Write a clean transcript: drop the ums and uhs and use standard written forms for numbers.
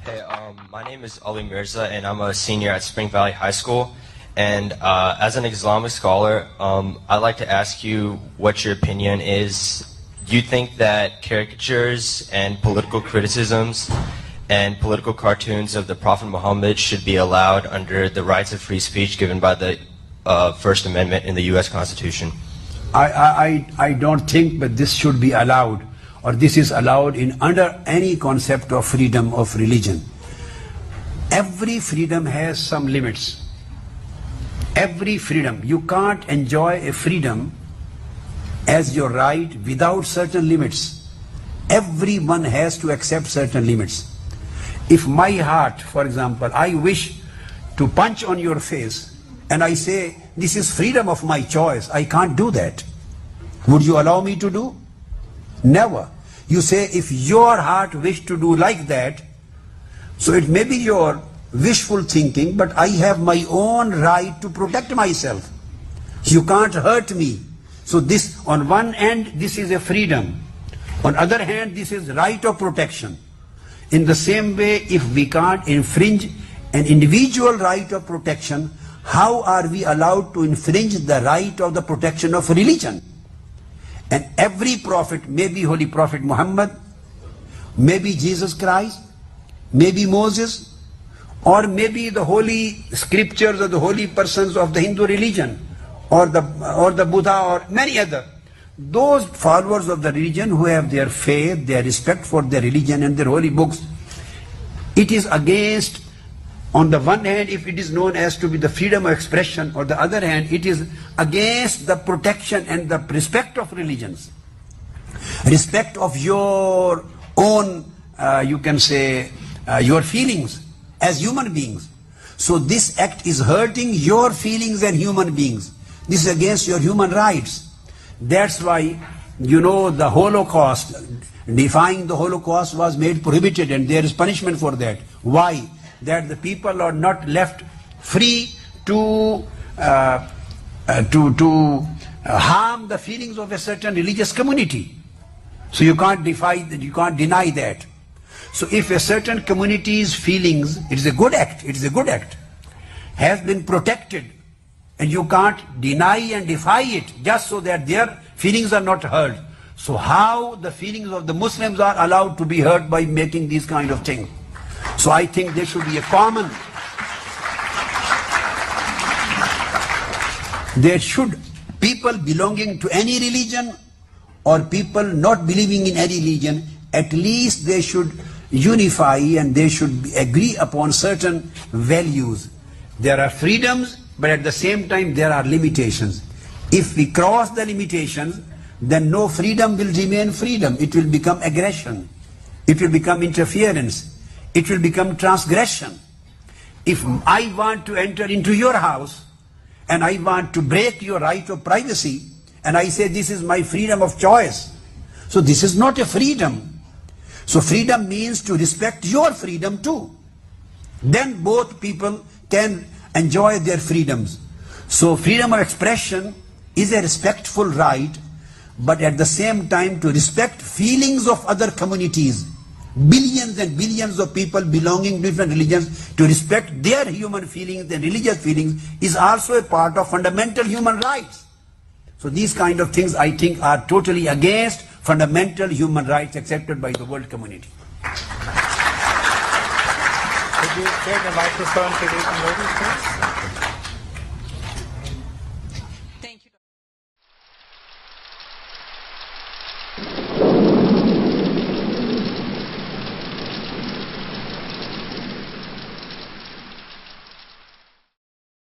Hey, my name is Ali Mirza, and I'm a senior at Spring Valley High School. And as an Islamic scholar, I'd like to ask you what your opinion is. Do you think that caricatures and political criticisms and political cartoons of the Prophet Muhammad should be allowed under the rights of free speech given by the First Amendment in the U.S. Constitution? I don't think that this should be allowed, or this is allowed in under any concept of freedom of religion. Every freedom has some limits. Every freedom. You can't enjoy a freedom as your right without certain limits. Everyone has to accept certain limits. If my heart, for example, I wish to punch on your face, and I say, this is freedom of my choice, I can't do that. Would you allow me to do? Never. You say, if your heart wish to do like that, so it may be your wishful thinking, but I have my own right to protect myself. You can't hurt me. So this, on one end, this is a freedom. On other hand, this is right of protection. In the same way, if we can't infringe an individual right of protection, how are we allowed to infringe the right of the protection of religion? And every prophet, maybe Holy Prophet Muhammad, maybe Jesus Christ, maybe Moses, or maybe the holy scriptures or the holy persons of the Hindu religion, or the Buddha, or many other. Those followers of the religion who have their faith, their respect for their religion and their holy books, it is against, on the one hand, if it is known as to be the freedom of expression, or the other hand, it is against the protection and the respect of religions. Respect of your own, you can say, your feelings as human beings. So this act is hurting your feelings and human beings. This is against your human rights. That's why, you know, the Holocaust, defying the Holocaust was made prohibited, and there is punishment for that. Why? That the people are not left free to harm the feelings of a certain religious community. So you can't deny that. So if a certain community's feelings, it is a good act, has been protected, and you can't deny and defy it just so that their feelings are not hurt. So how the feelings of the Muslims are allowed to be hurt by making these kind of things? So I think there should be a common, there should, people belonging to any religion or people not believing in any religion, at least they should unify and they should agree upon certain values. There are freedoms, but at the same time there are limitations. If we cross the limitations, then no freedom will remain freedom. It will become aggression. It will become interference. It will become transgression. If I want to enter into your house and I want to break your right of privacy, and I say this is my freedom of choice, so this is not a freedom. So freedom means to respect your freedom too. Then both people can enjoy their freedoms. So freedom of expression is a respectful right, but at the same time to respect feelings of other communities. Billions and billions of people belonging to different religions, to respect their human feelings and religious feelings is also a part of fundamental human rights. So these kind of things, I think, are totally against fundamental human rights accepted by the world community. Could you take the microphone to the lady, please?